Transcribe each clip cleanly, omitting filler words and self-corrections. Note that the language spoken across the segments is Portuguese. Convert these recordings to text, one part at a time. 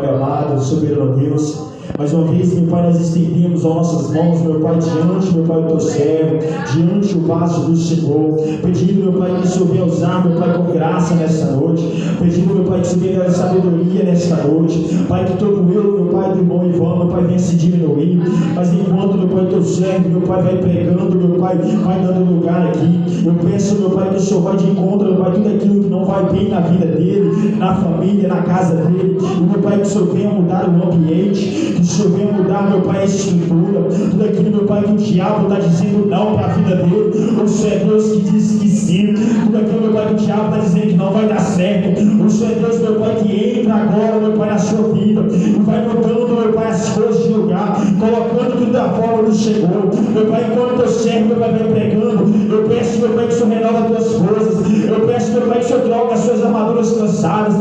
Pai amado, soberano Deus. Mais uma vez, meu Pai, nós estendemos as nossas mãos, meu Pai, diante, meu Pai, do teu servo, diante do vaso do Senhor, pedindo, meu Pai, que o Senhor venha usar, meu Pai, com graça nesta noite, pedindo, meu Pai, que o Senhor venha dar sabedoria nesta noite, Pai, que todo eu, meu Pai, do irmão Ivan, meu Pai, venha se diminuir, mas enquanto, meu Pai, teu servo, meu Pai, vai pregando, meu Pai, vai dando lugar aqui, eu peço, meu Pai, que o Senhor vai de encontro, meu Pai, tudo aquilo que não vai bem na vida dele, na família, na casa dele, e, meu Pai, que o Senhor venha mudar o ambiente, que o Senhor venha mudar, meu Pai, a estrutura, tudo aquilo, meu Pai, que o diabo está dizendo não para a vida dele, o Senhor é Deus que diz que sim, tudo aquilo, meu Pai, que o diabo está dizendo que não vai dar certo, o Senhor é Deus, meu Pai, que entra agora, meu Pai, na sua vida, e vai mudando, meu Pai, as coisas de lugar, colocando tudo da forma do Senhor, meu Pai, enquanto teu servo, meu Pai, vai pregando, eu peço, meu Pai, que o Senhor renova as tuas forças, eu peço, meu Pai, que o Senhor troca as suas armaduras cansadas, e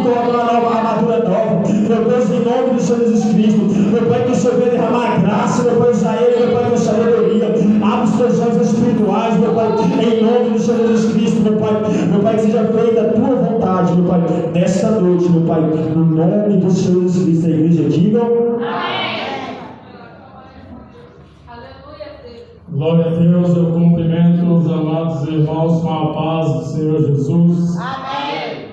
coloca uma nova armadura nova, meu Deus, em nome do Senhor Jesus Cristo, meu Pai, que o Senhor venha derramar graça, meu Pai, Israel, meu Pai, com sabedoria, abre os teus olhos espirituais, meu Pai, em nome do Senhor Jesus Cristo, meu Pai, que seja feita a tua vontade, meu Pai, nesta noite, meu Pai, no nome do Senhor Jesus Cristo, a igreja diga amém. Glória a Deus, eu cumprimento os amados irmãos com a paz do Senhor Jesus. Amém.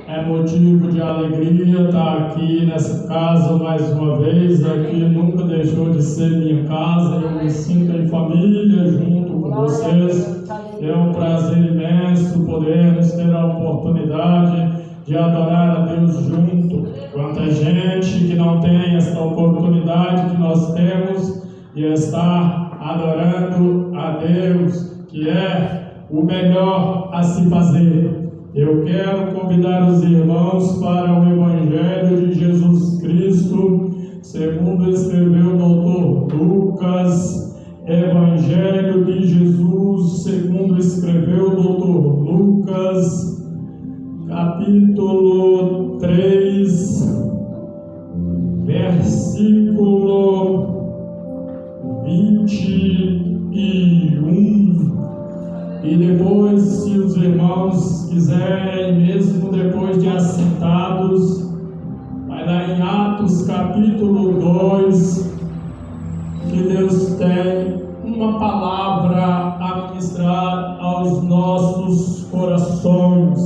É motivo de alegria estar aqui nessa casa mais uma vez. Aqui nunca deixou de ser minha casa. Eu me sinto em família junto com vocês. É um prazer imenso podermos ter a oportunidade de adorar a Deus junto. Quanta gente que não tem essa oportunidade que nós temos de estar adorando a Deus, que é o melhor a se fazer. Eu quero convidar os irmãos para o Evangelho de Jesus Cristo, segundo escreveu o doutor Lucas. Evangelho de Jesus, segundo escreveu o doutor Lucas, capítulo 3, versículo 21. E depois, se os irmãos quiserem, mesmo depois de assentados, vai lá em Atos capítulo 2, que Deus tem uma palavra a ministrar aos nossos corações.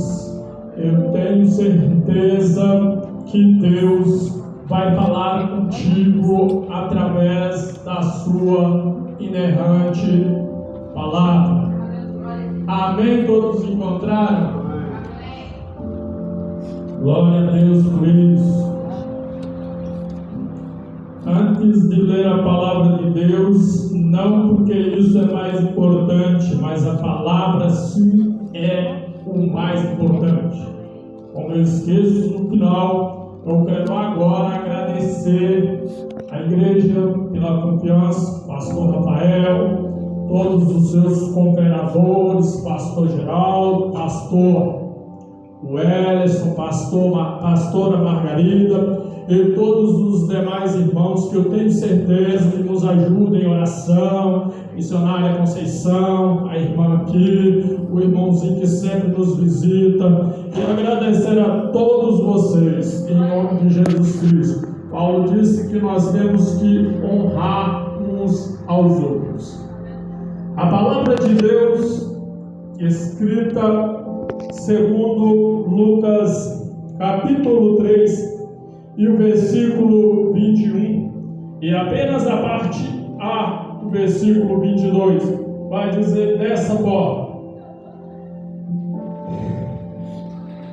Eu tenho certeza que Deus vai falar contigo através da sua inerrante palavra. Amém? Todos encontraram? Glória a Deus por isso. Antes de ler a palavra de Deus, não porque isso é mais importante, mas a palavra sim é o mais importante. Como eu esqueço no final, eu quero agora agradecer a igreja pela confiança, pastor Rafael, todos os seus cooperadores, pastor Geraldo, pastor Wellington, pastora Margarida e todos os demais irmãos que eu tenho certeza que nos ajudam em oração, missionária Conceição, a irmã aqui, o irmãozinho que sempre nos visita, e agradecer a todos vocês em nome de Jesus Cristo. Paulo disse que nós temos que honrar uns aos outros. A palavra de Deus, escrita segundo Lucas capítulo 3 e o versículo 21, e apenas a parte A do versículo 22 vai dizer dessa forma.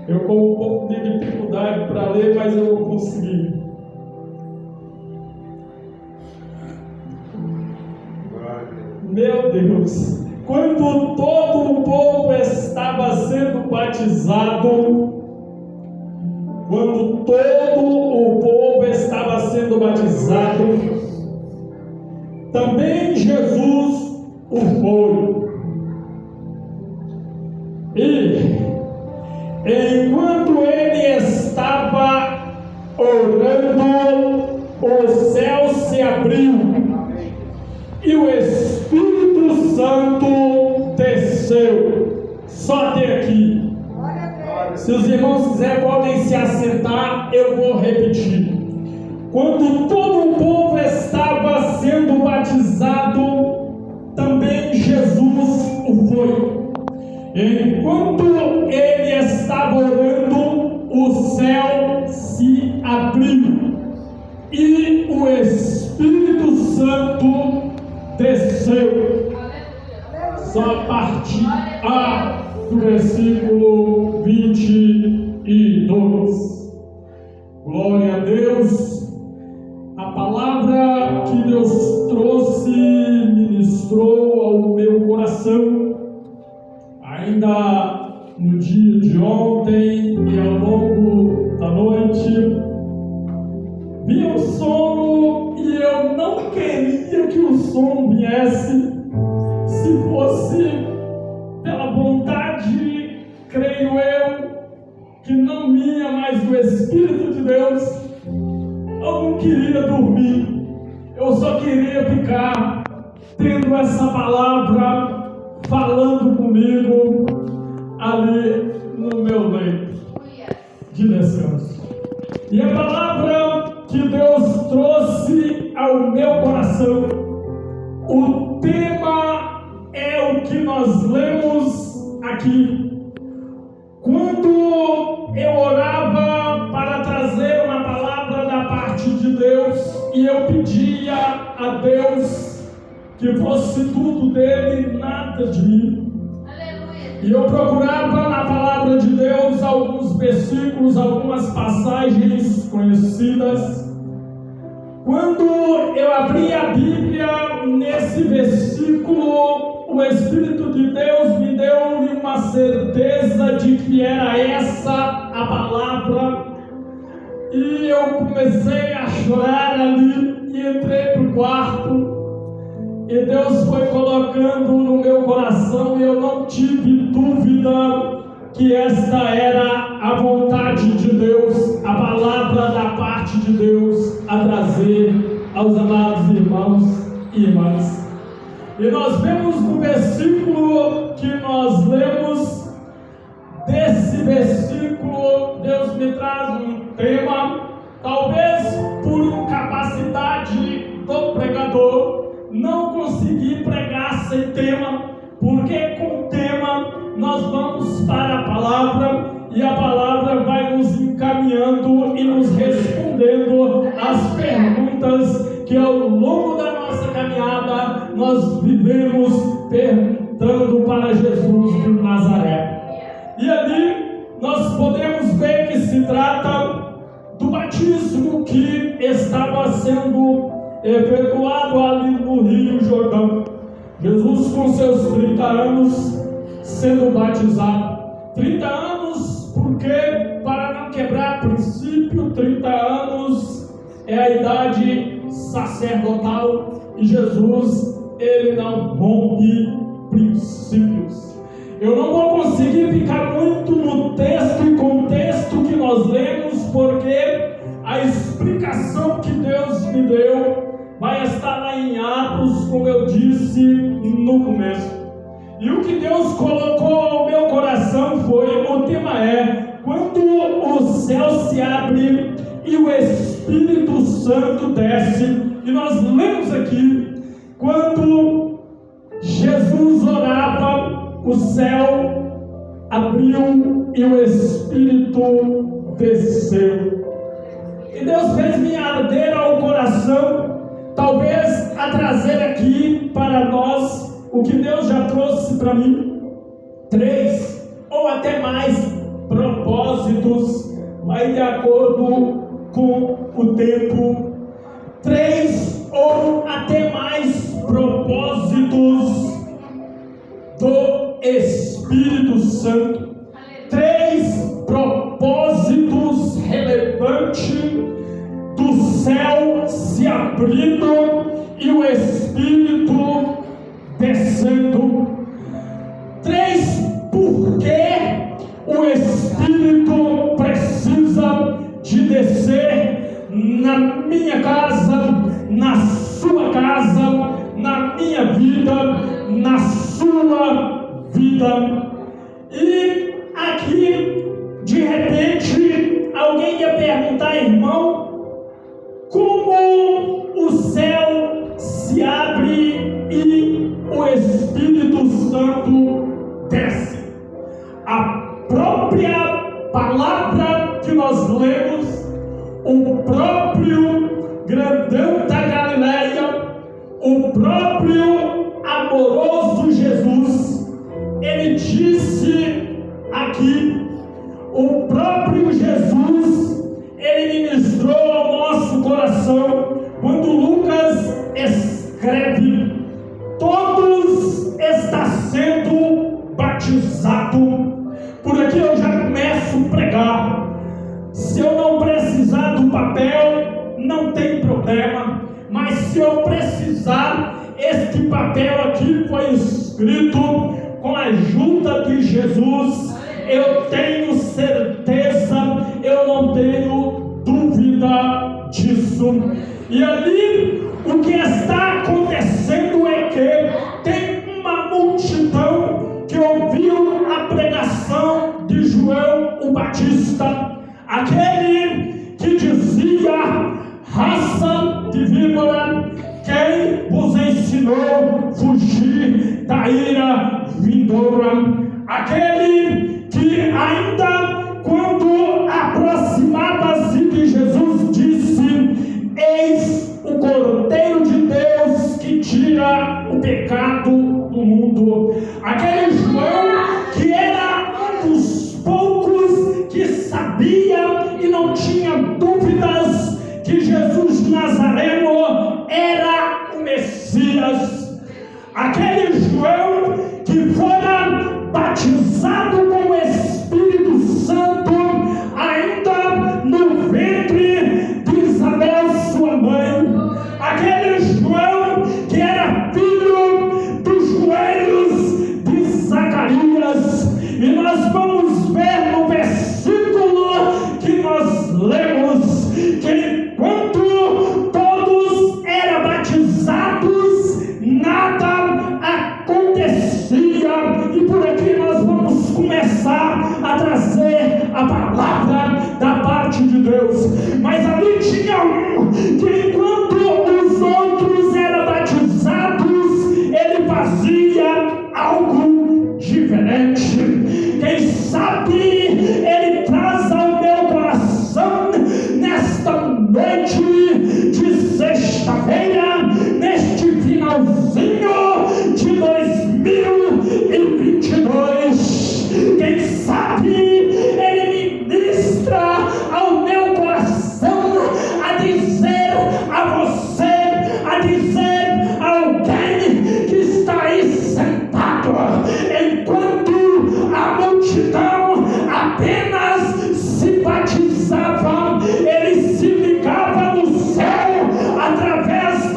Eu com um pouco de dificuldade para ler, mas eu vou conseguir. Meu Deus! Quando todo o povo estava sendo batizado, também Jesus o foi. E enquanto ele estava orando, o céu se abriu e o Espírito Santo desceu. Só até aqui. Se os irmãos quiserem, podem se assentar, eu vou repetir. quando todo o povo estava sendo batizado, também Jesus o foi. Enquanto ele estava orando, o céu se abriu e o Espírito Santo desceu. Só a partir do versículo 22. Glória a Deus. A palavra que Deus trouxe ministrou ao meu coração ainda no dia de ontem e ao longo da noite. Vi um sono e eu não queria que o sono viesse. Se fosse pela vontade, creio eu, que não minha, mas do Espírito de Deus, eu não queria dormir. Eu só queria ficar tendo essa palavra falando comigo ali no meu leito de descanso. E a palavra que Deus trouxe ao meu coração, o tema é o que nós lemos aqui. Quando eu orava para trazer uma palavra da parte de Deus e eu pedia a Deus que fosse tudo dele, nada de mim. Aleluia. E eu procurava na palavra de Deus alguns versículos, algumas passagens conhecidas. Quando eu abri a Bíblia, nesse versículo, o Espírito de Deus me deu uma certeza de que era essa a palavra. E eu comecei a chorar ali e entrei para o quarto. E Deus foi colocando no meu coração e eu não tive dúvida que esta era a vontade de Deus, a palavra da parte de Deus a trazer aos amados irmãos e irmãs. E nós vemos no versículo que nós lemos, desse versículo, Deus me traz um tema, talvez por incapacidade do pregador, não consegui pregar sem tema, porque com tema nós vamos para a palavra e a palavra vai nos encaminhando e nos respondendo as perguntas que ao longo da nossa caminhada nós vivemos perguntando para Jesus de Nazaré. E ali nós podemos ver que se trata do batismo que estava sendo efetuado ali no Rio Jordão. Jesus com seus 30 anos sendo batizado. 30 anos porque, para não quebrar princípio, 30 anos é a idade sacerdotal e Jesus, ele não rompe princípios. Eu não vou conseguir ficar muito no texto e contexto que nós lemos, porque a explicação que Deus me deu vai estar lá em Atos, como eu disse no começo. E o que Deus colocou ao meu coração foi, o tema é, quando o céu se abre e o Espírito Santo desce. E nós lemos aqui, quando Jesus orava, o céu abriu e o Espírito desceu. E Deus fez me arder ao coração, talvez a trazer aqui para nós o que Deus já trouxe para mim, 3 ou até mais propósitos, vai de acordo com o tempo, 3 ou até mais propósitos do Espírito Santo, 3 propósitos relevantes do céu se abrindo e o Espírito descendo. 3 porque o Espírito precisa de descer na minha casa, na sua casa, na minha vida, na sua vida. E aqui, de repente, alguém ia perguntar, irmão, como próprio grandão da Galileia, o próprio amoroso Jesus, ele disse aqui, o próprio Jesus, ele ministrou ao nosso coração, quando Lucas escreve, todos estão sendo batizados. Por aqui eu já começo a pregar. Se eu não precisar do papel, não tem problema, mas se eu precisar, este papel aqui foi escrito com a ajuda de Jesus. Eu tenho certeza, eu não tenho dúvida disso. E ali, o que está acontecendo é que tem uma multidão que ouviu a pregação de João o Batista, aquele que dizia: raça de víbora, quem vos ensinou fugir da ira vindoura? Aquele que ainda quando aproximava-se de Jesus disse: eis o Cordeiro de Deus que tira o pecado do mundo. Aquele João que era um dos poucos que sabia e não tinha dúvidas que Jesus Nazareno era o Messias. Aquele João que fora batizado com o Espírito Santo ainda no ventre de Isabel, sua mãe. Aquele João que era filho dos joelhos de Zacarias. E nós vamos ver no versículo que nós lemos que enquanto todos eram batizados, nada acontecia. E por aqui nós vamos começar a trazer a palavra da parte de Deus. Mas ali tinha um que enquanto os outros eram batizados, ele fazia algo diferente. Quem sabe ele traz ao meu coração nesta noite de sexta-feira, neste finalzinho de 2022. Quem sabe ele ministra ao meu coração a dizer a você, a dizer a alguém que está aí sentado, enquanto a multidão apenas se batizava, ele se ligava no céu através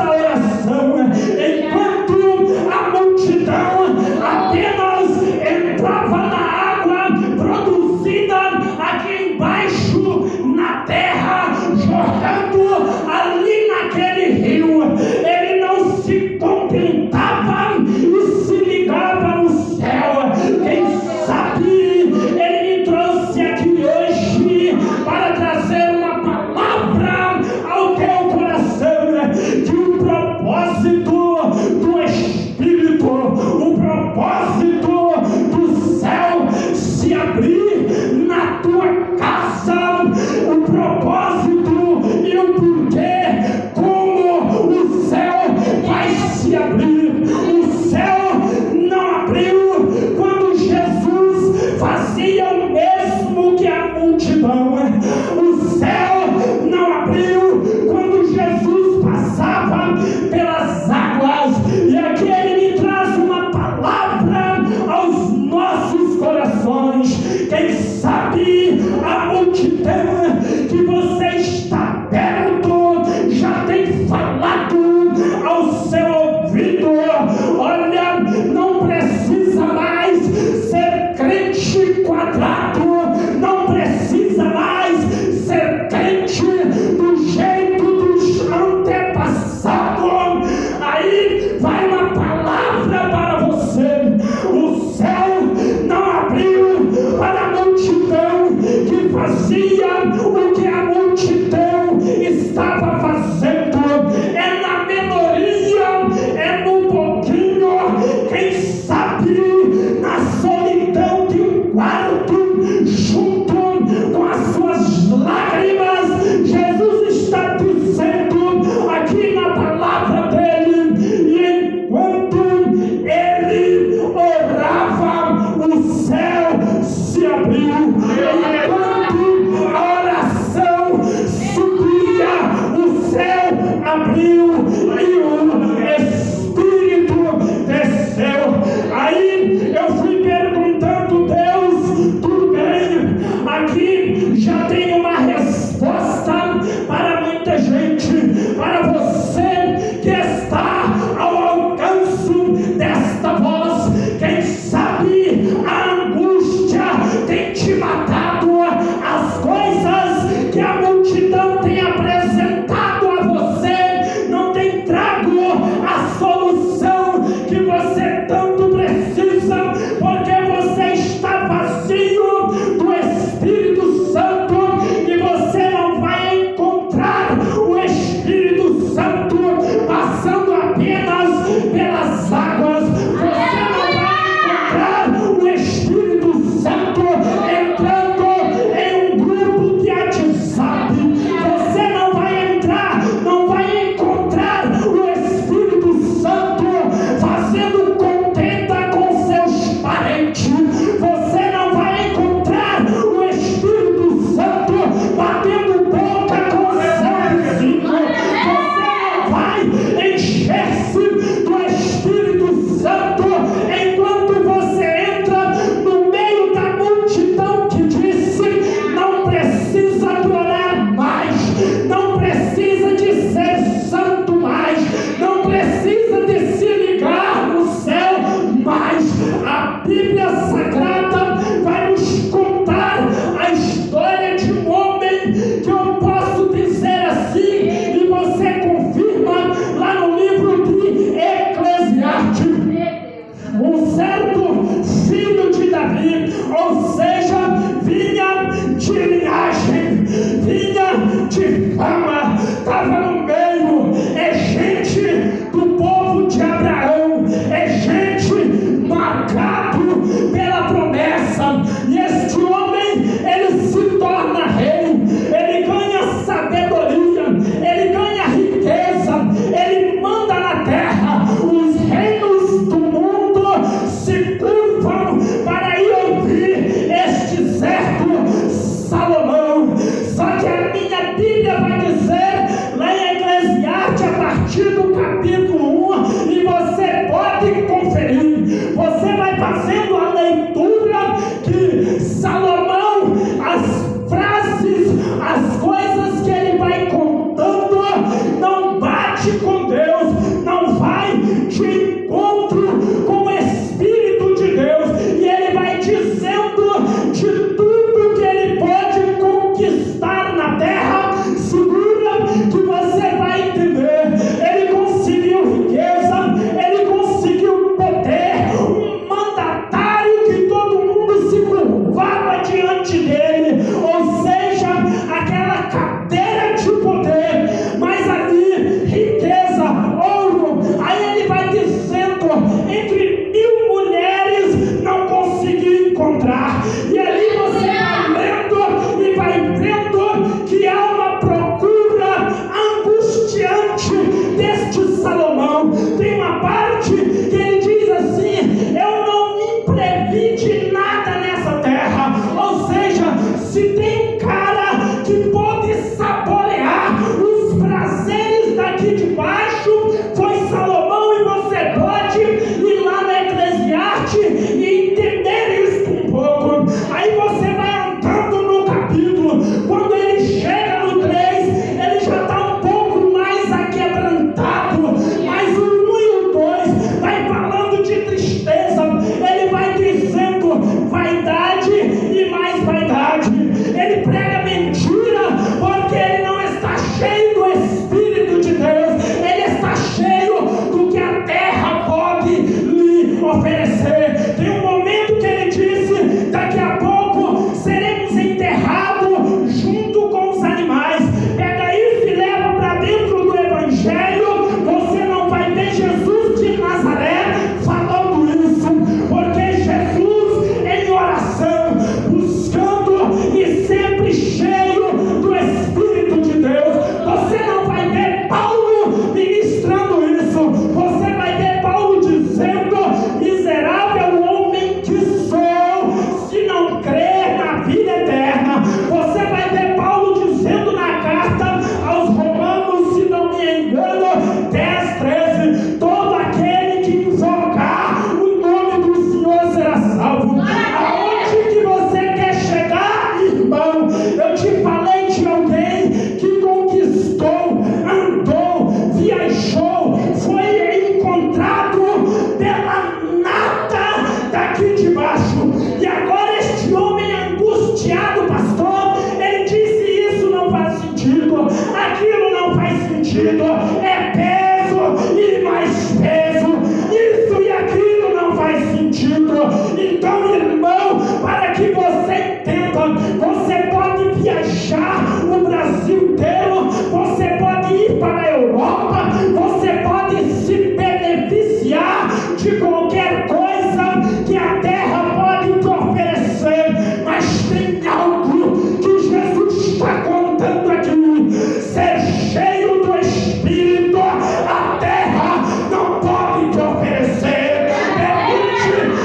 sentido, é peso e mais peso. Isso e aquilo não faz sentido. Então, irmão, para que você entenda, você pode viajar o Brasil inteiro, você pode ir para a Europa, você pode se beneficiar de qualquer coisa que a terra pode te oferecer, mas tem algo que Jesus está contando aqui: ser cheio do Espírito, a terra não pode te oferecer.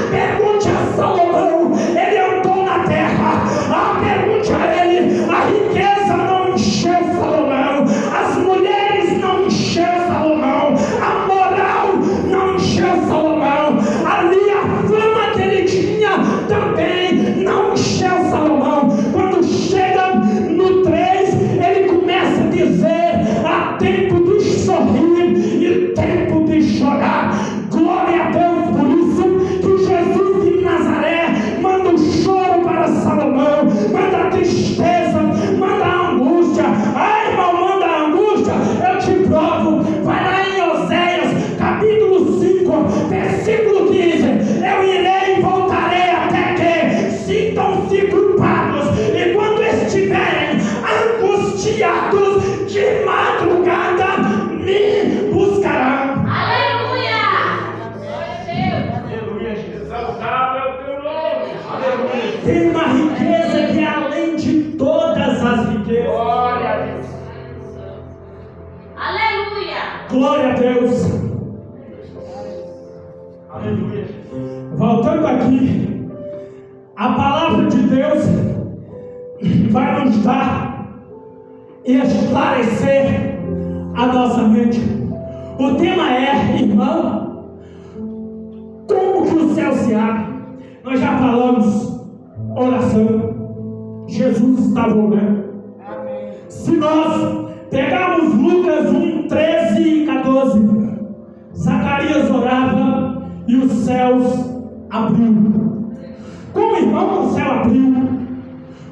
Pergunte a Salomão, ele andou na terra. Pergunte a ele, a riqueza não encheu Salomão, as mulheres não encheu Salomão, a moral não encheu Salomão, ali a fama que ele tinha também não encheu Salomão. Quando chega no 3, ele começa a dizer: há tempo de sorrir e tempo de chorar. Glória a Deus por isso, que Jesus de Nazaré manda o choro para Salomão, manda a tristeza, manda a angústia. Irmão, manda a angústia, eu te provo. Vai lá em Oséias, capítulo 5, versículo 15: eu irei e voltarei até que sintam-se culpados, e quando estiverem angustiados de madrugada, me buscarão. Tem uma riqueza que é além de todas as riquezas. Glória a Deus. Aleluia. Glória a Deus. Aleluia. Voltando aqui, a palavra de Deus vai nos dar e esclarecer a nossa mente. O tema é, irmão, como que o céu se abre. Nós já falamos oração. Jesus estava orando. Se nós pegarmos Lucas 1, 13 e 14, Zacarias orava e os céus abriu. Como, irmão, o céu abriu,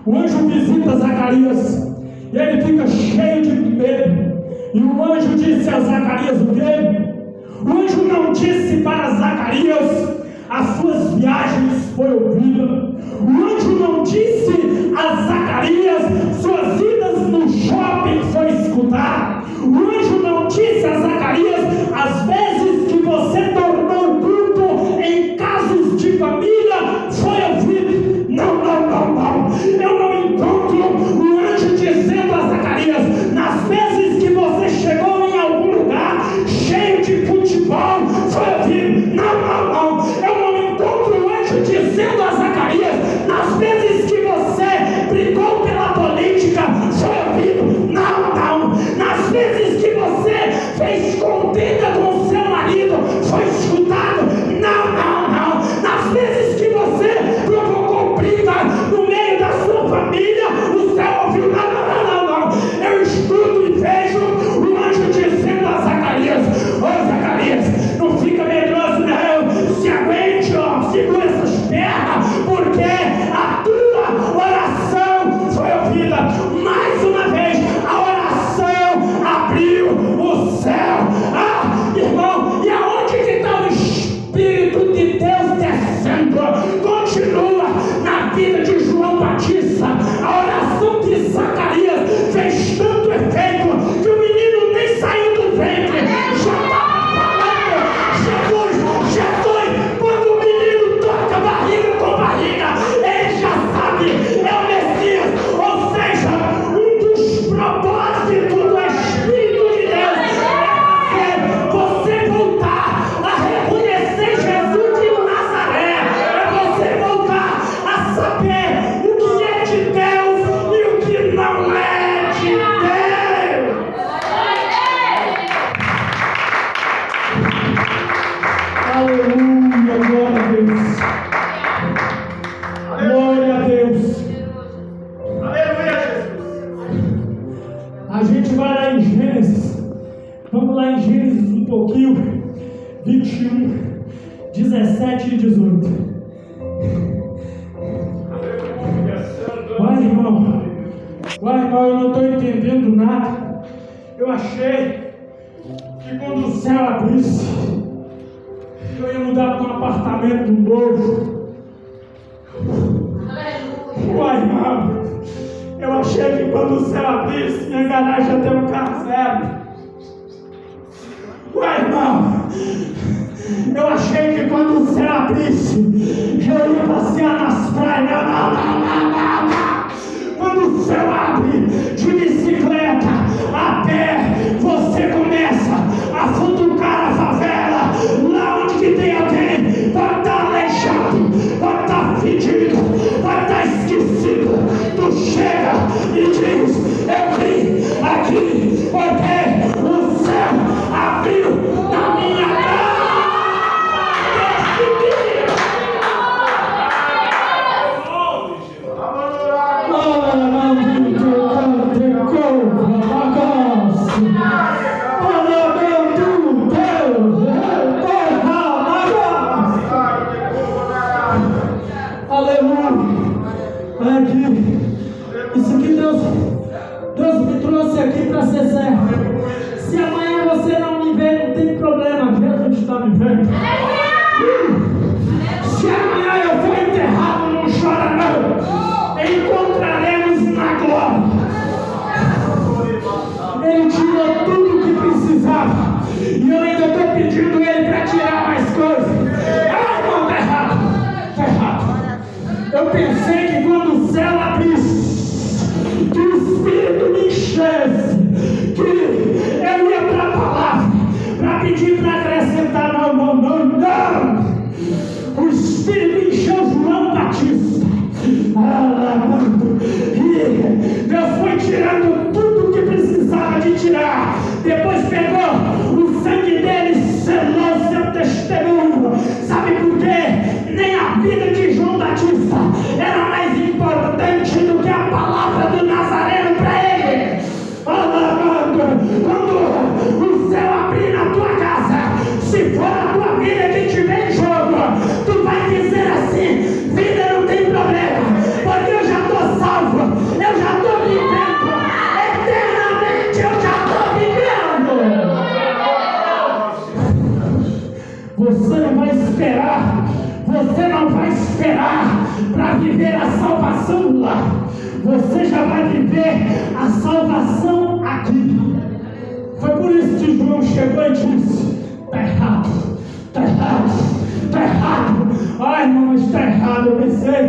o anjo visita Zacarias e ele fica cheio de medo. E o anjo disse a Zacarias o quê? O anjo não disse para Zacarias: as suas viagens foi ouvida. O anjo não disse a Zacarias: suas idas no shopping foi escutar. O anjo não disse a Zacarias: as vezes que você tornou culto em casos de família foi ouvido. Não. Eu não encontro o anjo dizendo a Zacarias: nas vezes que você chegou em algum lugar cheio de futebol foi ouvido. Não. Eu não encontro o anjo dizendo a Zacarias: nas vezes que você brigou pela política foi ouvido. Não. Nas vezes que você fez contenda com o seu marido foi escutado. Não. Nas vezes que você provocou briga no meio da sua família, o céu ouviu. Não. Eu escuto e vejo o anjo dizendo a Zacarias: ô Zacarias, não fica medroso não, se aguente, segura essas pernas, porque a tua oração foi ouvida. Mais uma vez, a oração abriu o céu. Irmão, e aonde que está o Espírito de Deus descendo? Continua na vida de João Batista. A oração de Zacarias fez tanto efeito que o menino nem saiu do ventre, já estava falando: Jesus, quando o menino toca barriga com barriga, ele já sabe, é o Messias. Ou seja, um dos propósitos do Espírito de Deus é você voltar a reconhecer Jesus de Nazaré, é você voltar a saber o que é de Deus e o que não é de Deus. Aleluia, glória a Deus. Glória a Deus. Aleluia, Jesus. A gente vai lá em Gênesis. Vamos lá em Gênesis um pouquinho. 21, 17 e 18. Uai, irmão, eu não estou entendendo nada. Eu achei que quando o céu abrisse, eu ia mudar para um apartamento novo. Uai, irmão, eu achei que quando o céu abrisse, minha garagem ia ter um carro zero. Uai, irmão, eu achei que quando o céu abrisse, eu ia passear nas praias. Não. Quando o céu abre, de bicicleta, a pé, você começa a futucar a favela. Lá onde que tem alguém, vai estar aleijado, vai estar fedido, vai estar esquecido. Tu chega e diz: eu vim aqui porque o céu abriu na minha casa. Isso aqui Deus me trouxe aqui para ser servo. Se amanhã você não me ver, não tem problema, Deus está me vendo. Se amanhã eu for enterrado, não chora não. Encontraremos na glória. Ele tirou tudo o que precisava e eu ainda estou pedindo ele para tirar mais coisas. Ah, irmão, está errado. Eu pensei que quando o céu abrisse, que o Espírito me enchesse, que eu ia para a palavra, para pedir para acrescentar. Não. O Espírito encheu João Batista. E Deus foi tirando tudo que precisava de tirar. Depois pegou o sangue dele e selou seu testemunho. Sabe por quê? Nem a vida de João Batista era mais importante do que a palavra do Nazareno para ele. Quando o céu abrir na tua casa, se for a tua vida que tiver em jogo, tu vai dizer assim: vida não tem problema, porque eu já estou salvo, eu já estou vivendo, eternamente eu já estou vivendo. Você não vai esperar para viver a salvação lá. Você já vai viver a salvação aqui. Foi por isso que João chegou e disse: está errado. Ai, irmão, mas está errado. Eu pensei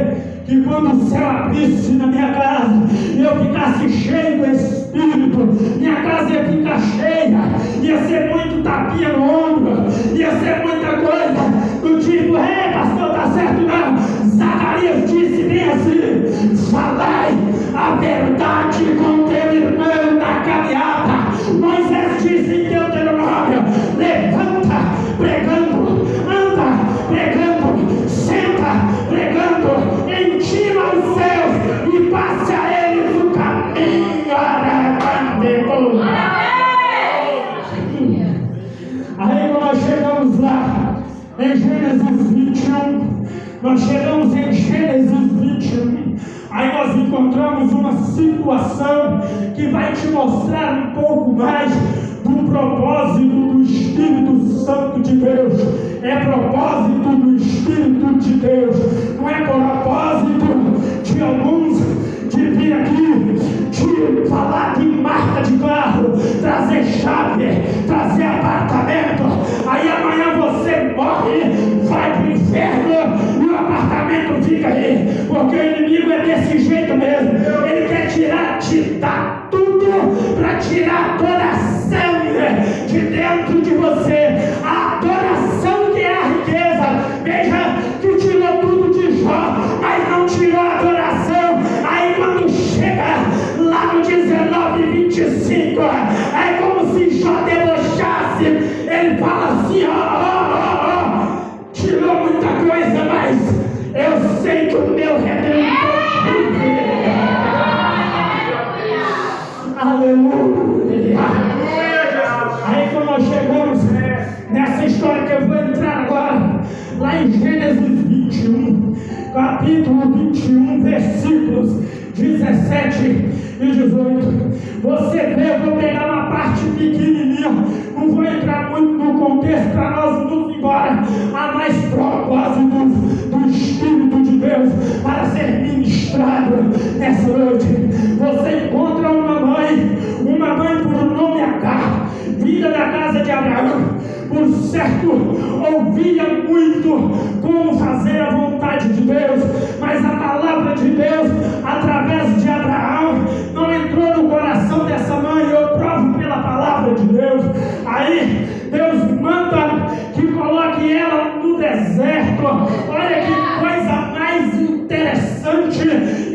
que quando o céu abrisse na minha casa e eu ficasse cheio do Espírito, minha casa ia ficar cheia, ia ser muito tapinha no ombro, ia ser muita coisa do tipo: pastor, tá certo não. Zacarias disse bem assim: falai a verdade com teu irmão na caminhada. Moisés disse em Deuteronômio: levanta pregando, anda pregando, senta pregando, enchima os céus e passe a eles o caminho. Aí quando nós chegamos lá em Gênesis 21, nós chegamos em Gênesis 21, aí nós encontramos uma situação que vai te mostrar um pouco mais do propósito do Espírito Santo de Deus. É propósito do Espírito de Deus, não é propósito de alguns de vir aqui, de falar de marca de carro, trazer chave, trazer apartamento, aí amanhã você morre, vai pro inferno e o apartamento fica aí, porque o inimigo é desse jeito mesmo. Ele quer te dar tudo para tirar a adoração de dentro de você, a adoração que é a riqueza. Veja que tirou tudo de Jó, mas não tirou a adoração. Aí quando chega lá no 19:25, é como se Jó debochasse. Ele fala assim: tirou muita coisa, mas eu sei que o meu Redentor vive. Aleluia. Aí quando nós chegamos nessa história que eu vou entrar agora, lá em Gênesis 21, capítulo 21, versículos 17 e 18, você vê, eu vou pegar uma parte pequenininha, não por certo, ouvia muito como fazer a vontade de Deus, mas a palavra de Deus, através de Abraão, não entrou no coração dessa mãe. Eu provo pela palavra de Deus. Aí Deus manda que coloque ela no deserto. Olha que coisa mais interessante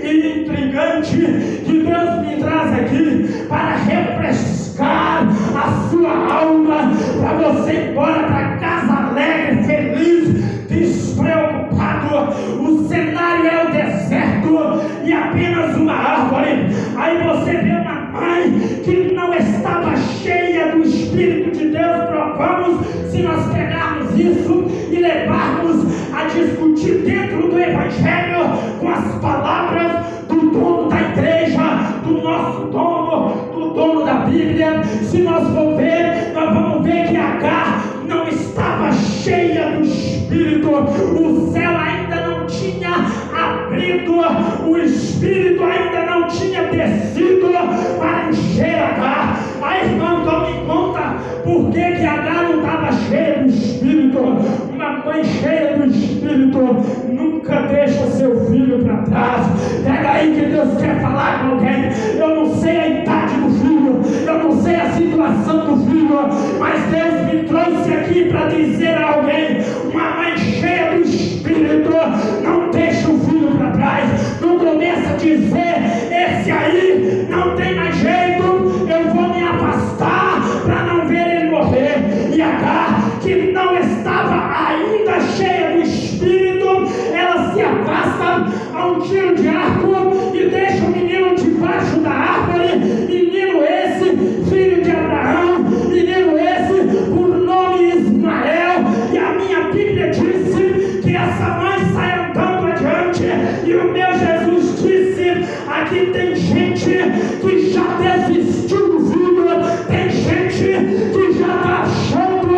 e intrigante que Deus me traz aqui para refrescar a sua alma, para você ir embora para casa alegre, feliz, despreocupado. O cenário é o deserto e apenas uma árvore. Aí você vê uma mãe que não estava cheia do Espírito de Deus. Provamos se nós pegarmos isso e levarmos a discutir dentro do Evangelho com as palavras do dono da igreja, do nosso dono, do dono da Bíblia. Se nós for ver, nós vamos ver que Agar não estava cheia do Espírito. O céu ainda não tinha abrido, o Espírito ainda não tinha descido para encher Agar. Aí, irmão, então me conta por que Agar não estava cheia do Espírito. Uma mãe cheia do Espírito nunca deixa seu filho para trás. Pega aí que Deus quer falar com alguém. Eu não sei a idade do filho, eu não sei a situação do filho, mas Deus me trouxe aqui para dizer a alguém: uma mãe cheia do Espírito não deixa o filho para trás. Não começa a dizer: esse aí não tem mais jeito, eu vou me afastar para não ver ele morrer. E Agar, que não estava ainda cheia do Espírito, ela se afasta a um tiro de arco e deixa o menino debaixo da árvore. Menino esse, filho de Abraão, menino esse por nome Ismael. E a minha Bíblia disse que essa mãe sai andando adiante, e o meu Jesus disse: aqui tem gente que já desistiu do filho, tem gente que já está achando: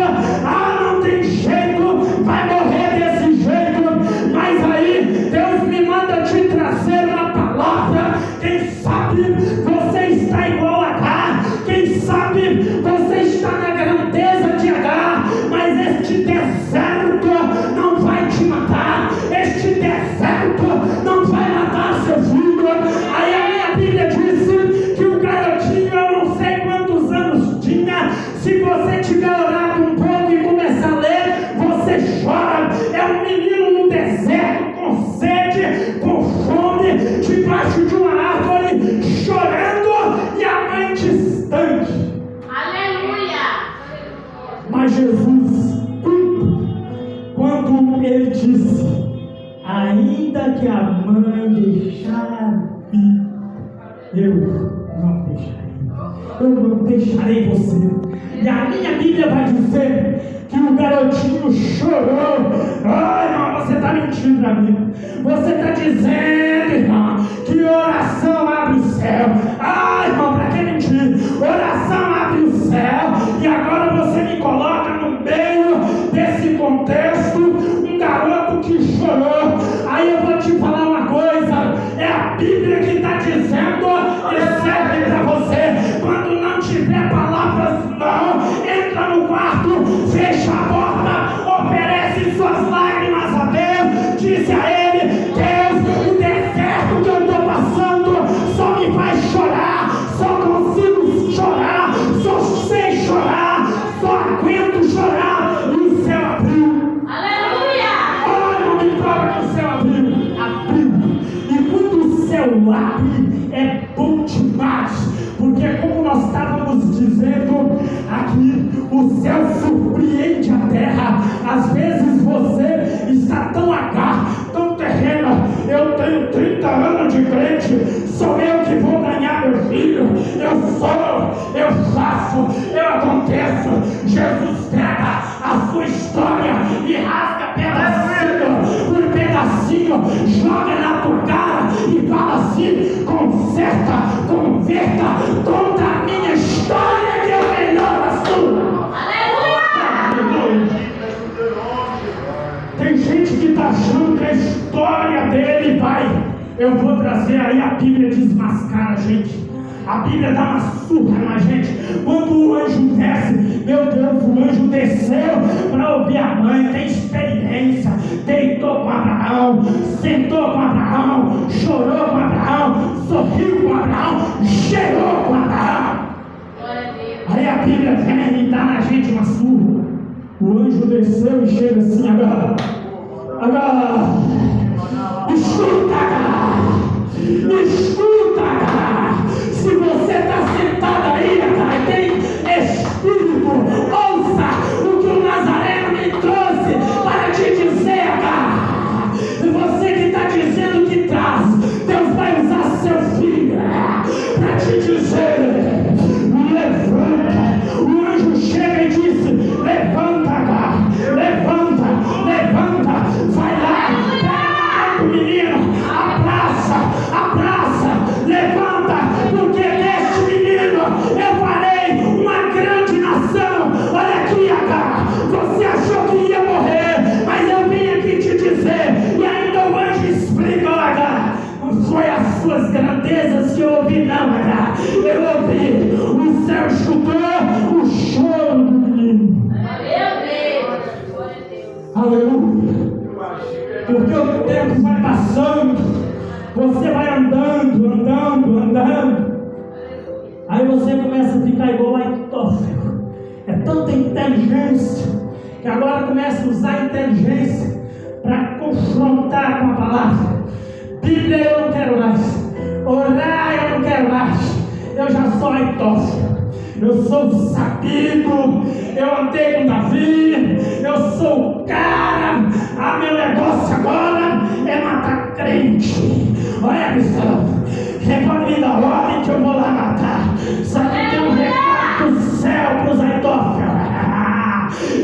não tem jeito, vai morrer desse jeito. Mas aí Deus me manda te trazer uma palavra. Quem sabe você está igual a Agar, quem sabe você está na grandeza de Agar, mas este deserto não vai te matar, este deserto não vai matar seu filho. Aí a minha Bíblia disse que o garotinho, eu não sei quantos anos tinha. Se você tiver orado um pouco e começar a ler, você chora. É um menino no deserto, com sede, com fome, debaixo de uma árvore, chorando, e a mãe distante. Aleluia! Mas Jesus, quando ele disse: ainda que a mãe deixar ir, eu não deixarei você. E a minha Bíblia vai dizer que o garotinho chorou. Irmão, você está mentindo para mim. Você está dizendo, irmão, que oração abre o céu. Irmão, para que mentir? Oração abre o céu. E agora você me coloca no meio desse contexto um garoto que chorou. Aí eu vou te falar uma coisa: é a Bíblia que está dizendo e serve para você. Quando não tiver palavras, não, entra no quarto, fecha a porta, oferece suas lágrimas a Deus, disse a ele: Deus, o deserto que eu estou passando só me faz chorar, só consigo chorar, só sei chorar, só aguento chorar. E o céu abriu. Aleluia! Olha, não me prova que o céu abriu. E quando o céu abre, é bom demais, porque como nós estávamos dizendo aqui, o céu surpreende a terra. Às vezes você está tão Agar, tão terrena. Eu tenho 30 anos de crente, sou eu que vou ganhar meu filho, eu sou, eu faço, eu aconteço. Jesus pega a sua história e rasga pedacinho por pedacinho, joga na tua cara e fala assim: conserta, converta, conta a minha história que é melhor a sua. Aleluia! Tem gente que está achando que a história dele vai. Eu vou trazer aí, a Bíblia desmascara a gente. A Bíblia dá uma surra na gente. Quando o anjo desce, meu Deus, o anjo desceu para ouvir a mãe, tem experiência, deitou com Abraão, sentou com Abraão, chorou com Abraão, sorriu com Abraão, cheirou com Abraão. Aí a Bíblia vem e dá na gente uma surra. O anjo desceu e chega assim: agora, escuta, se você está sentado aí, cara, tem espírito, ouça o que o Nazareno me trouxe para te dizer, cara. E você que está dizendo que traz, Deus vai usar seu filho para te dizer: levanta. O anjo chega e disse: levanta, cara, levanta, vai lá, pega o menino, abraça, levanta, porque deste menino eu farei uma grande nação. Olha aqui, Agar, você achou que ia morrer, mas eu vim aqui te dizer. E ainda o anjo explica: olha, Agar, não foi as suas grandezas que eu ouvi, não, Agar, eu ouvi, o céu escutou o choro do menino. Aleluia. Porque o tempo vai passando, você vai andando. Aí você começa a ficar igual a Ahitófel. É tanta inteligência que agora começa a usar a inteligência para confrontar com a palavra. Bíblia eu não quero mais, orar eu não quero mais, eu já sou Ahitófel. Eu sou sabido, eu andei com Davi, eu sou o cara. Meu negócio agora é matar crente. Olha a missão, pode me dar ordem que eu vou lá matar. Só que tem um recado do céu para os Ahitófel.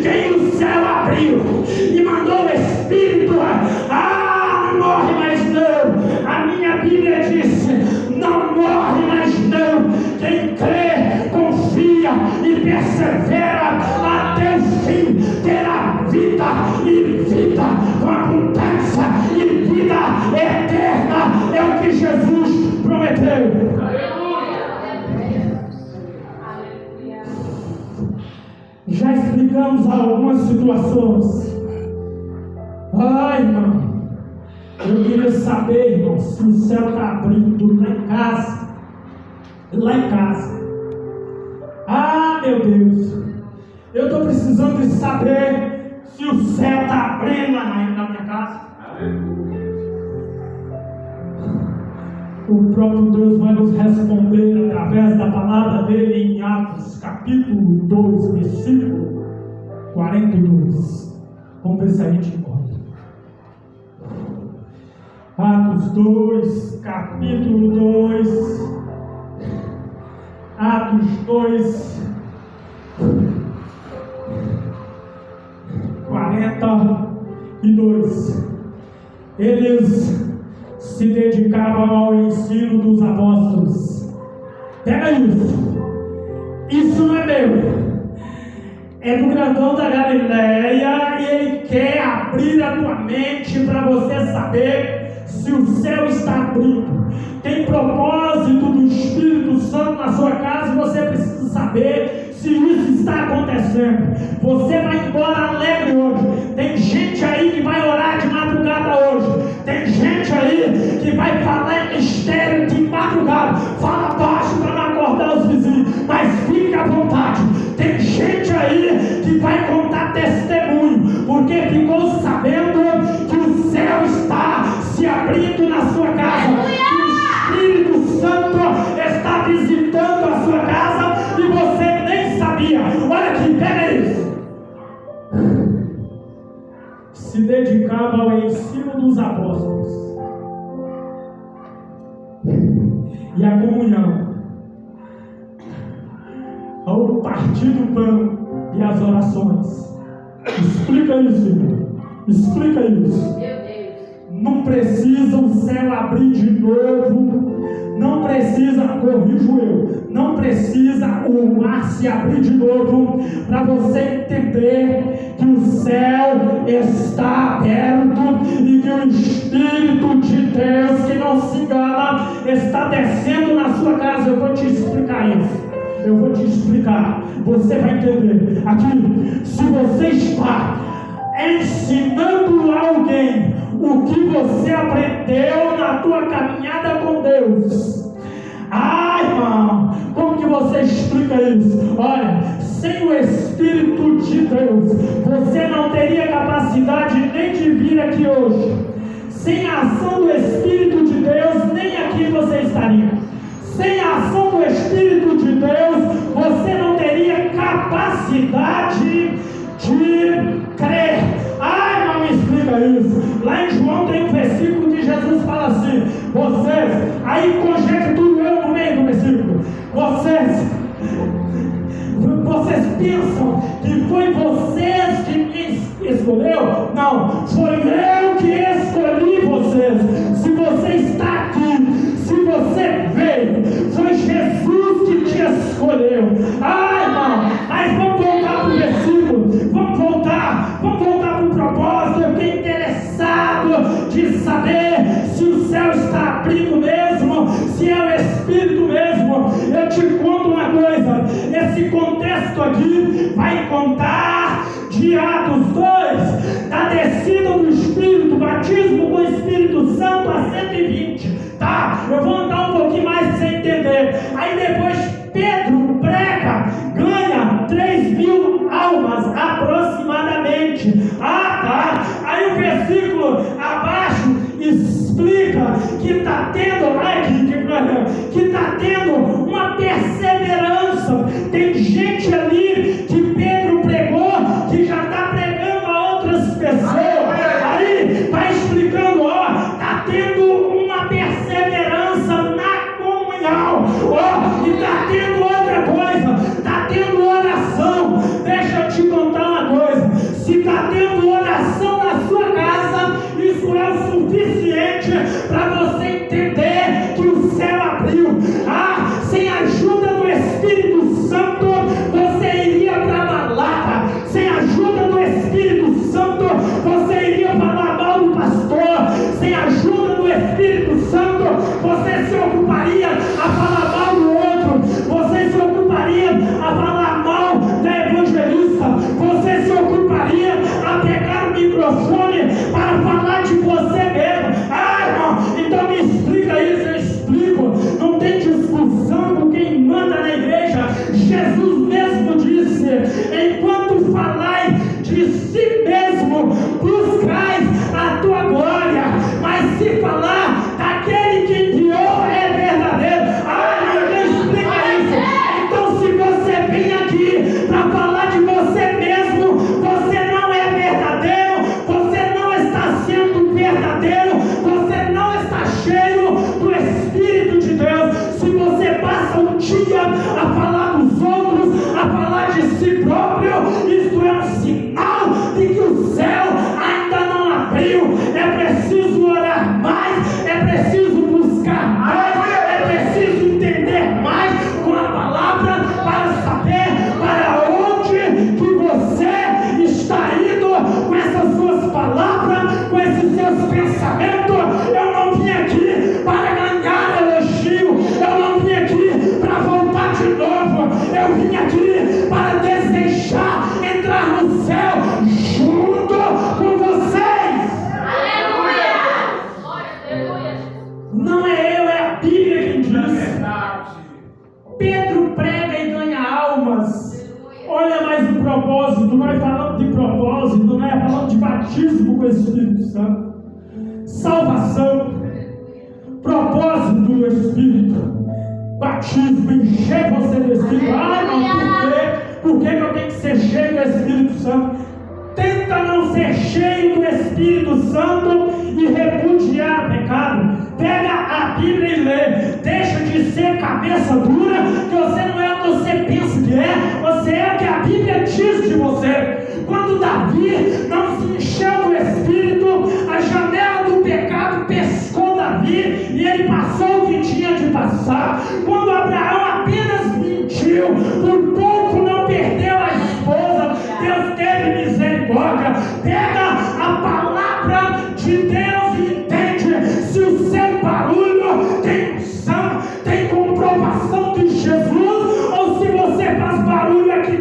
Quem o céu abriu e mandou o Espírito, não morre mais não. A minha Bíblia disse: não morre mais não. Quem crê, confia e persevera até o fim, terá vida e vida com abundância e vida eterna. É o que Jesus prometeu. Já explicamos algumas situações. Irmão, eu queria saber, irmão, se o céu está abrindo lá em casa. Meu Deus, eu estou precisando de saber se o céu está abrindo lá na minha casa. O próprio Deus vai nos responder através da palavra dele em Atos capítulo 2, versículo 42. Vamos ver se a gente encontra. Atos 2, capítulo 2. Atos 2, 42. Eles se dedicavam ao ensino dos apóstolos. Pega isso. Isso não é meu. É do grandão da Galileia e ele quer abrir a tua mente para você saber se o céu está abrindo. Tem propósito do Espírito Santo na sua casa e você precisa saber se isso está acontecendo. Você vai embora alegre hoje. Tem gente aí que vai orar de madrugada hoje. Tem gente aí que vai falar em mistério de madrugada. Fala baixo para não acordar os vizinhos, mas fica à vontade. Tem gente aí que vai contar testemunho, porque ficou sabendo que o céu está se abrindo na sua casa. Que o Espírito Santo está visitando a sua casa e você nem sabia. Olha aqui, pega isso. Se dedicava ao ensino dos apóstolos e a comunhão, ao partir do pão e as orações. Explica isso, irmão. Explica isso. Não precisa o céu abrir de novo. Não precisa, corrijo eu, não precisa o mar se abrir de novo para você entender que o céu está aberto e que o Espírito de Deus, que não se engana, está descendo na sua casa. Eu vou te explicar isso. Eu vou te explicar. você vai entender. Aqui, se você está ensinando alguém o que você aprendeu na tua caminhada com Deus, irmão, como que você explica isso? Olha, sem o Espírito de Deus, você não teria capacidade nem de vir aqui hoje. Sem a ação do Espírito de Deus, nem aqui você estaria. Sem a ação do Espírito de Deus, você não teria capacidade de crer. Não me explica isso. Lá em João tem um versículo que Jesus fala assim: vocês, aí conjecturo eu no meio do versículo, vocês pensam que foi vocês que me escolheu? Não, foi eu que escolhi vocês. Se você está aqui, se você veio, foi Jesus que te escolheu. Irmão, mas vamos voltar para o versículo, vamos voltar para o propósito. Eu fiquei interessado de saber se o céu está abrindo mesmo, se é o Espírito mesmo. Eu te conto uma coisa, esse contexto aqui vai contar de Atos 2, da descida do Espírito, batismo com o Espírito Santo a 120, tá? Eu vou andar um pouquinho mais para você entender. Aí depois Pedro prega, ganha 3.000 almas aproximadamente. Tá? Aí o versículo abaixo explica que está tendo uma perseverança. Tem gente ali que Pedro pregou, que já está pregando a outras pessoas. Aí vai explicando, está tendo uma perseverança na comunhão, e está tendo outra coisa, está tendo oração. Deixa eu te contar uma coisa: se está tendo oração na sua casa, isso é o suficiente para você entender que o céu abriu. Sem a ajuda do Espírito Santo, você iria para a balada. Sem a ajuda do Espírito Santo, você iria falar mal do pastor. Sem a ajuda do Espírito Santo, você se ocuparia a falar mal do outro. Você se ocuparia a falar mal da evangelista. Você se ocuparia a pegar o microfone para falar de você mesmo. Irmão, então me explica isso. Eu explico. Não tem discussão com quem manda na igreja. Jesus mesmo disse: enquanto falai de si mesmo, buscais a tua glória, mas se falar daquele que enviou é verdadeiro. Ninguém explica isso. Então, se você vem aqui para falar de você mesmo, você não é verdadeiro, você não está sendo verdadeiro, você não está cheio do Espírito de Deus. Se você passa um dia a falar dos outros, a falar de si próprio, isso é um sinal de que o céu ainda não abriu. É preciso orar mais, é preciso buscar mais, é preciso entender mais com a palavra para saber para onde que você está indo com essas suas palavras, com esses seus pensamentos. Eu não vim aqui para ganhar elogio, eu não vim aqui para voltar de novo, eu vim aqui para desejar entrar no céu junto com vocês. Aleluia! Aleluia! Não é eu, é a Bíblia quem diz. Pedro prega e ganha almas. Olha mais o propósito. Nós falamos de propósito, né? Falando de batismo com o Espírito Santo, salvação, propósito do Espírito, batismo, encher você do Espírito. Não, por que eu tenho que ser cheio do Espírito Santo? Tenta não ser cheio do Espírito Santo e repudiar pecado. Pega a Bíblia e lê. Deixa de ser cabeça dura, que você não é o que você pensa que é. Você é o que a Bíblia diz de você. Quando Davi não se encheu do Espírito, a janela do pecado pescou Davi e ele passou o que tinha de passar. Quando Abraão apenas mentiu, por pouco não perdeu a esposa, Deus teve misericórdia. Pega a palavra de Deus e entende se o seu barulho tem unção, tem comprovação de Jesus, ou se você faz barulho aqui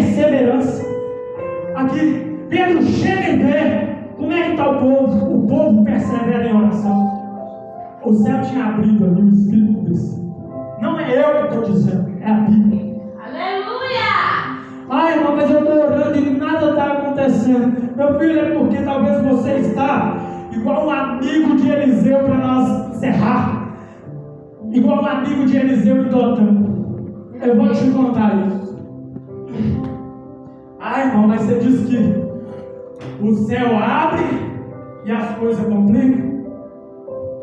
perseverança. Aqui, Pedro chega e vê como é que está o povo. O povo persevera em oração. O céu tinha abrido ali, o Espírito desceu. Não é eu que estou dizendo, é a Bíblia. Aleluia! Ai, irmão, mas eu estou orando e nada está acontecendo. Meu filho, é porque talvez você está igual um amigo de Eliseu, para nós encerrar. Igual um amigo de Eliseu e Dotã. Eu vou te contar isso. Ai, irmão, mas você diz que o céu abre e as coisas complicam.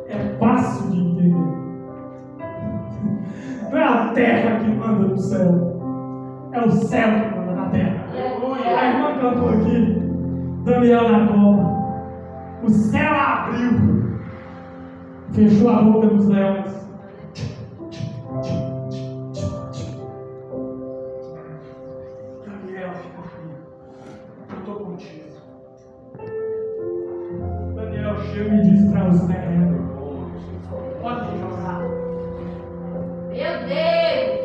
É fácil de entender. Não é a terra que manda no céu, é o céu que manda na terra. A irmã cantou aqui, Daniel na cova. O céu abriu, fechou a boca dos leões. Daniel, fica frio, eu estou contigo. Daniel chega e diz para os terrenos: pode jogar. Meu Deus!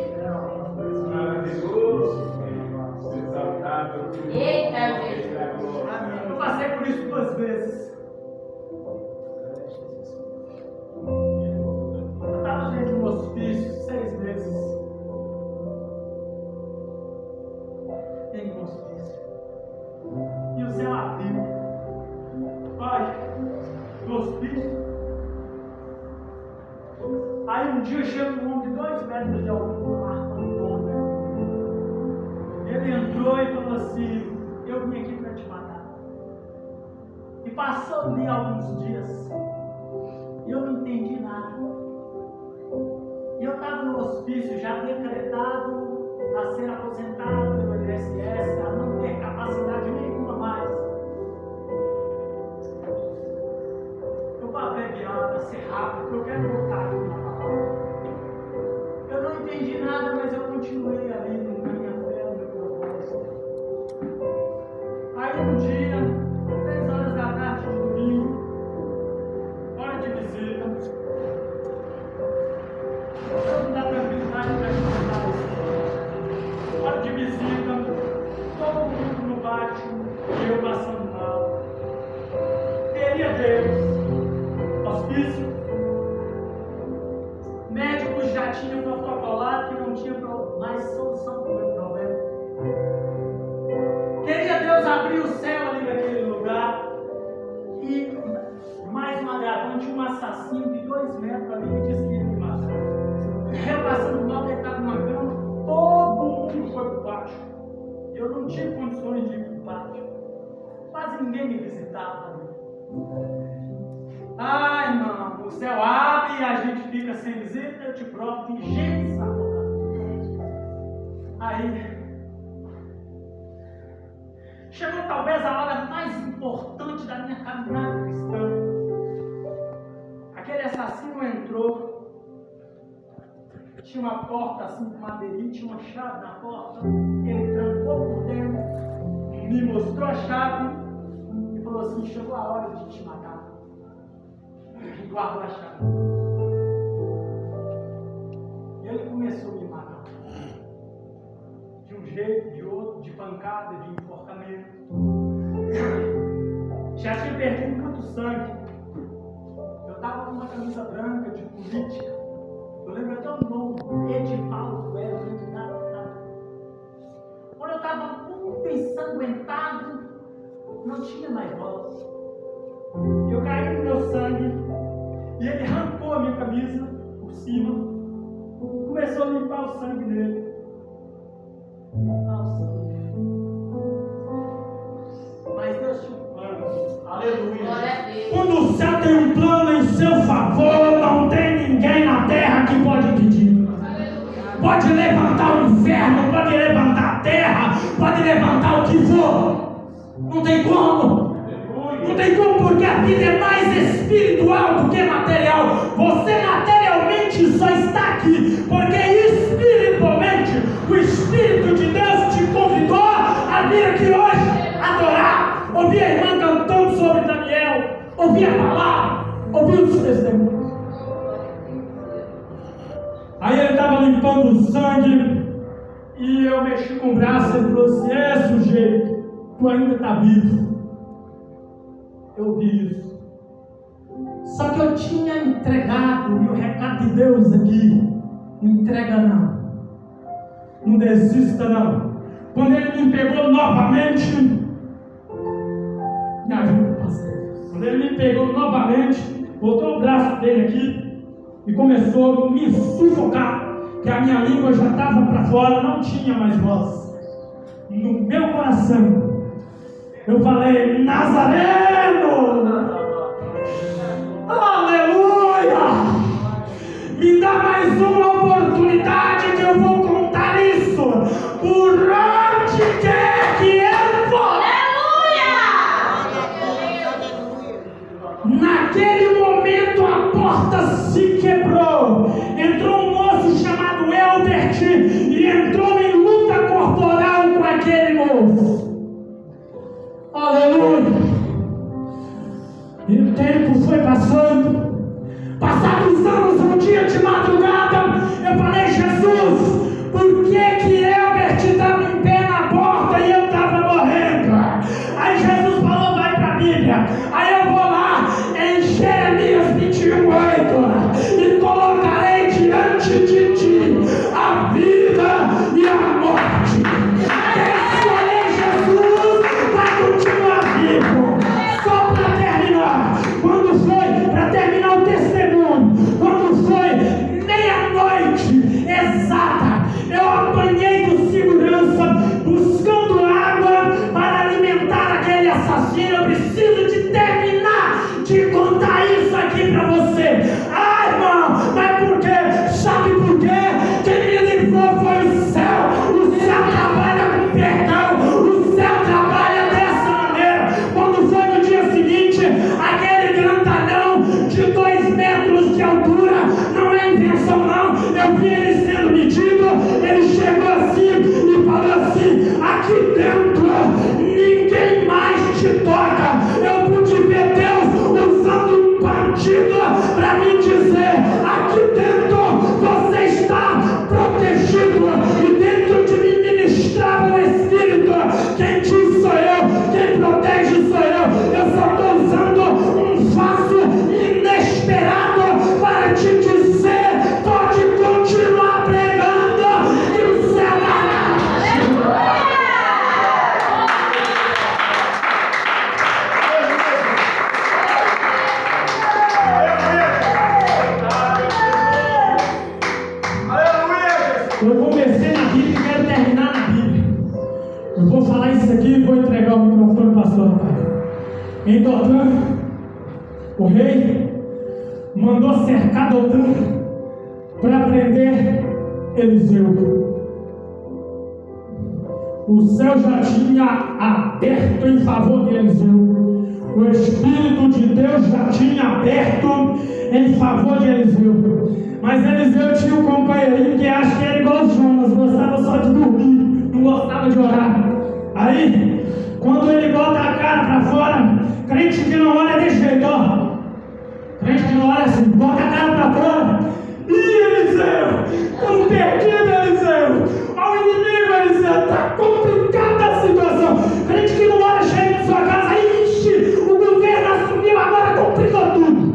Eita, Jesus! Eu passei por isso 2 vezes. Eu estava dentro do hospício 6 meses. Em um hospício. E o céu abriu. Pai, do hospício. Aí um dia chega um homem de 2 metros de altura, Marco Antônio. Ele entrou e falou assim: eu vim aqui para te matar. E passou ali alguns dias, e eu não entendi nada. E eu estava no hospício já decretado a ser aposentado pelo INSS, a não ter capacidade nenhuma mais. Eu vou abreviar para ser rápido, porque eu quero voltar aqui na palavra. Eu não entendi nada, mas eu continuei ali na minha fé, no meu propósito. Aí um dia, 3 horas da tarde de domingo, hora de visita, eu não dá tranquilidade para te contar isso. Hora de visita, todo mundo no pátio, eu passando mal. Queria Deus, hospício, médicos já tinham protocolado que não tinha mais solução para o meu problema. Queria Deus abrir o céu ali naquele lugar e, mais um agravante, um assassino de 2 metros ali me disse que ia me matar. Eu passando mal, deitado numa cama, todo mundo foi para o pátio. Eu não tive condições de ir para o pátio. Quase ninguém me visitava ali. Ai, irmão, o céu abre e a gente fica sem visita, eu te provo, tem gente sabotando. Aí, chegou talvez a hora mais importante da minha caminhada cristã. Aquele assassino entrou, tinha uma porta assim com madeirinha, tinha uma chave na porta, ele trancou por dentro, me mostrou a chave e falou assim: chegou a hora de te matar. E guardou a chave. E ele começou a me matar. De um jeito, de outro, de pancada, de enforcamento. Já tinha perdido muito sangue. Eu estava com uma camisa branca de política. Eu lembro até o nome, Edivaldo, era o candidato. Quando eu estava muito ensanguentado, não tinha mais voz. Eu caí no meu sangue e ele arrancou a minha camisa por cima, começou a limpar o sangue dele. Mas Deus tinha um plano. Aleluia. Quando o céu tem um plano em seu favor, não tem ninguém na terra que pode impedir. Pode levantar o inferno, pode levantar a terra, pode levantar o que for. Não tem como. Não tem como, porque a vida é mais espiritual do que material. Você materialmente só está aqui porque espiritualmente o Espírito de Deus te convidou a vir aqui hoje adorar, ouvir a irmã cantando sobre Daniel, ouvir a palavra, ouvir os testemunhos. Aí ele estava limpando o sangue E eu mexi com o braço e ele falou assim: sujeito, tu ainda está vivo. Eu vi isso. Só que eu tinha entregado, e o recado de Deus aqui: não entrega não. Não desista não. Quando ele me pegou novamente, me ajuda, pastor. Quando ele me pegou novamente, botou o braço dele aqui e começou a me sufocar, que a minha língua já estava para fora, não tinha mais voz. No meu coração, eu falei: Nazareno! Aleluia! Me dá mais uma oportunidade que eu vou contar isso por onde quer que eu for. Naquele momento a porta se quebrou. Entrou um moço chamado Elbert e entrou em luta corporal com aquele moço. Aleluia! E o tempo foi passando. Passados anos, um dia de madrugada, eu falei: Jesus, por que Elbert estava em pé na porta e eu estava morrendo? Aí Jesus falou: vai para a Bíblia. Aí eu vou lá em Jeremias 21:8 e colocarei diante de ti a vida e a morte. Quem escolher Jesus vai continuar vivo. Só para terminar, quando foi para terminar o testemunho, quando foi meia-noite exata, eu apanhei do segurança buscando água para alimentar aquele assassino. Eu preciso de terminar de contar isso aqui para você. Ah, irmão, mas por quê? Sabe por quê? Quem me livrou foi o céu. O céu trabalha com perdão. O céu trabalha dessa maneira. Quando foi no dia seguinte, aquele grandalhão de 2 metros de altura, não é invenção não, eu vi ele sendo medido. Ele chegou assim e falou assim: aqui dentro ninguém mais te toca. Eu pude ver Deus usando um bandido para me dizer: aqui dentro você está protegido. E dentro de mim ministrava o Espírito. Quem diz sou eu, quem protege sou eu. Eu só estou usando um vaso inesperado para te dizer: pode continuar pregando que o céu Eu comecei na Bíblia e quero terminar na Bíblia. Eu vou falar isso aqui e vou entregar o microfone para o pastor. Em Dotã, o rei mandou cercar Dotã para prender Eliseu. O céu já tinha aberto em favor de Eliseu. O Espírito de Deus já tinha aberto em favor de Eliseu. Mas Eliseu tinha um companheirinho que acha que era igual Jonas, gostava só de dormir, não gostava de orar. Aí, quando ele bota a cara para fora, crente que não olha desse jeito, ó. Crente que não olha assim, bota a cara para fora. Ih, Eliseu, estamos perdidos, Eliseu. Olha o inimigo, Eliseu, está complicada a situação. Crente que não olha cheio de sua casa, ixi, o governo assumiu, agora complicou tudo.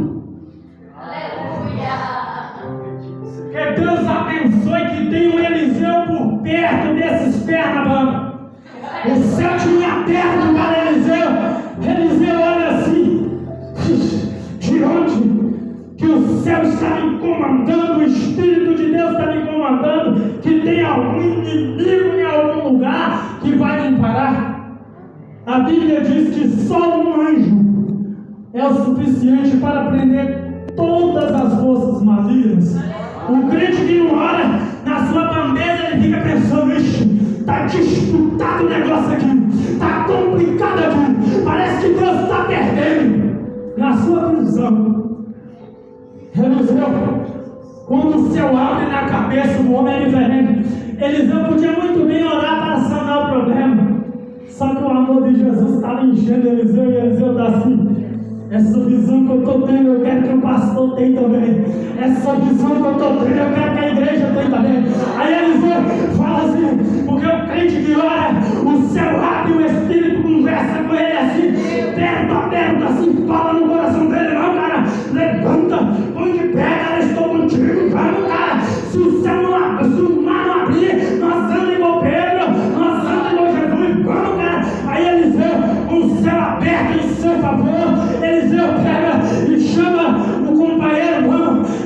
Que Deus abençoe que tem um Eliseu por perto desses pernambucanos. O céu tinha aberto para Eliseu. Eliseu olha assim: de onde que o céu está me comandando, o Espírito de Deus está me comandando, que tem algum inimigo em algum lugar que vai me parar. A Bíblia diz que só um anjo é o suficiente para prender todas as forças malignas. O crente que não ora, na sua bandeja ele fica pensando: ixi, está disputado o negócio aqui, está complicado aqui, parece que Deus está perdendo. Na sua visão, Eliseu, quando o céu abre na cabeça do homem é diferente. Eliseu podia muito bem orar para sanar o problema, só que o amor de Jesus estava enchendo Eliseu e Eliseu está assim: Essa visão que eu estou tendo, eu quero que o pastor tenha também. Essa visão que eu estou tendo, eu quero que a igreja tenha também. Aí Eliseu fala assim, porque o crente que ora, o céu abre, o Espírito conversa com ele assim, perto, assim, fala no coração dele, não, cara, levanta, põe de pé, cara, estou contigo, vamos, cara. Se o céu não abrir, se o mar não abrir, nós andamos igual Pedro, nós andamos igual Jesus, vamos, cara. Aí Eliseu, com o céu aberto em seu favor, Eliseu pega e chama o companheiro,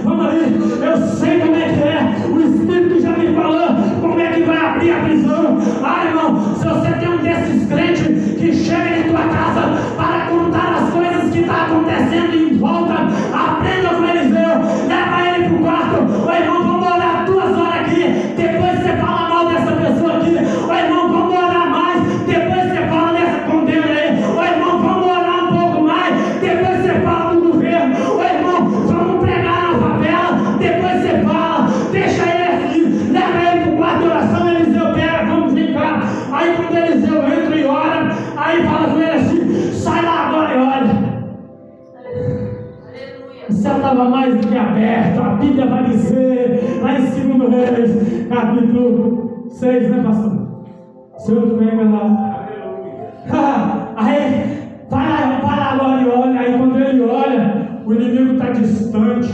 vamos ali, eu sei como é que é, o Espírito já me falou como é que vai abrir a prisão. Ah, irmão, se você tem um desses crentes que chega em tua casa para contar as coisas que estão acontecendo em volta, aprenda com Eliseu, leva ele para o quarto. Ô irmão, vamos orar 2 horas aqui, depois você fala mal dessa pessoa aqui. Ô irmão, vamos orar mais, depois você fala dessa condena aí. Ô irmão, vamos orar um pouco mais, depois você fala do governo. Ô irmão, vamos pregar na favela, depois você fala, deixa ele assim, leva ele para o quarto de oração. Eliseu pega, vamos vir cá. Aí quando Eliseu entra e ora, aí fala com ele assim, sai lá agora e olha. O céu estava mais do que aberto, a Bíblia vai dizer, lá em 2 Reis, capítulo 6, né, pastor? O Senhor pega lá. Aí, vai lá agora e olha. Aí quando ele olha, o inimigo está distante,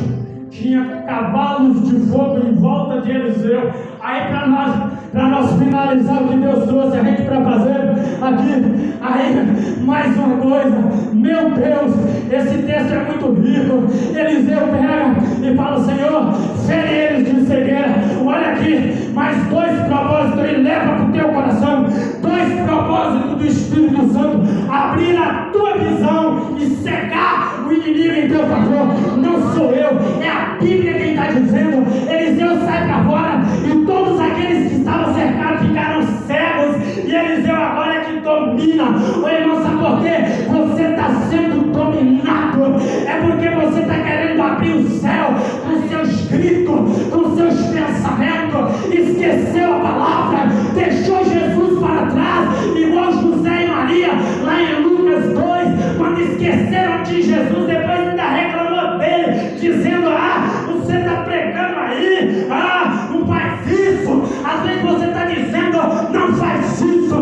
tinha cavalos de fogo em volta de Eliseu. Aí para nós finalizar o que Deus trouxe a gente para fazer aqui, aí mais uma coisa, meu Deus, esse texto é muito rico. Eliseu pega e fala, Senhor, fere eles de cegueira. Olha aqui, mais 2 propósitos ele leva para o teu coração, 2 propósitos do Espírito Santo: abrir a tua visão e cegar o inimigo em teu favor. Não sou eu, é a Bíblia quem está dizendo. Eliseu sai para fora e todos aqueles que estavam cercados ficaram cegos, e Eliseu agora é que domina. O irmão, sabe por quê? Você está sendo dominado, é porque você está querendo abrir o céu com seus gritos, com seus pensamentos, esqueceu a palavra, deixou Jesus para trás, igual José e Maria lá em Lucas 2, quando esqueceram de Jesus, depois ainda reclamou dele, dizendo, você está pregando aí, não faz isso. Às vezes você está dizendo, não faz isso,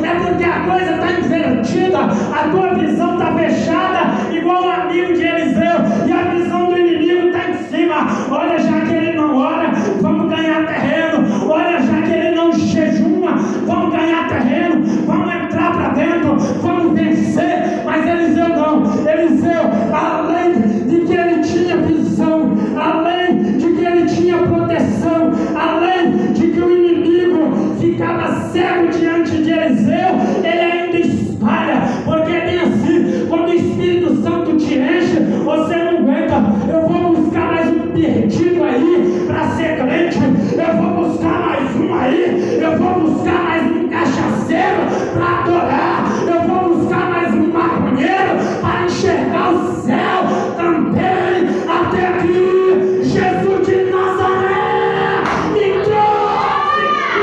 é porque a coisa está invertida, a tua visão está fechada, igual o amigo de Eliseu, e a visão do inimigo está em cima. Olha, já que ele não ora, vamos ganhar terreno. Olha, já que ele não jejuma, vamos ganhar terreno, vamos entrar para dentro, vamos vencer. Mas Eliseu não. Eliseu, além de que ele tinha visão, além de que ele tinha proteção, além de que o inimigo ficava cego diante de Eliseu, ele ainda espalha, porque é bem assim, quando o Espírito Santo te enche, você não aguenta. Eu vou buscar mais um perdido aí para ser crente, eu vou buscar mais um aí, eu vou buscar mais um cachaceiro para adorar, eu vou buscar mais um maconheiro para enxergar o céu também. Até aqui, Jesus de Nazaré me trouxe.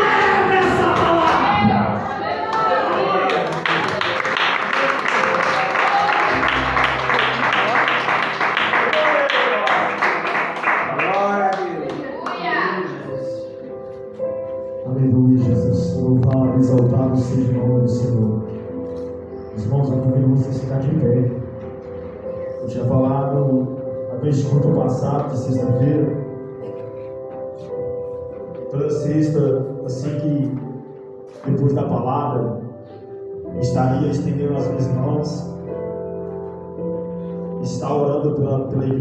Leva essa palavra. Aleluia, Jesus. Louvado, exaltado seja o nome do Senhor. Os irmãos, eu convido vocês a ficar de pé. Eu tinha falado a vez de culto passado, de sexta-feira. Toda sexta, assim que depois da palavra, estaria estendendo as minhas mãos, está orando pela igreja.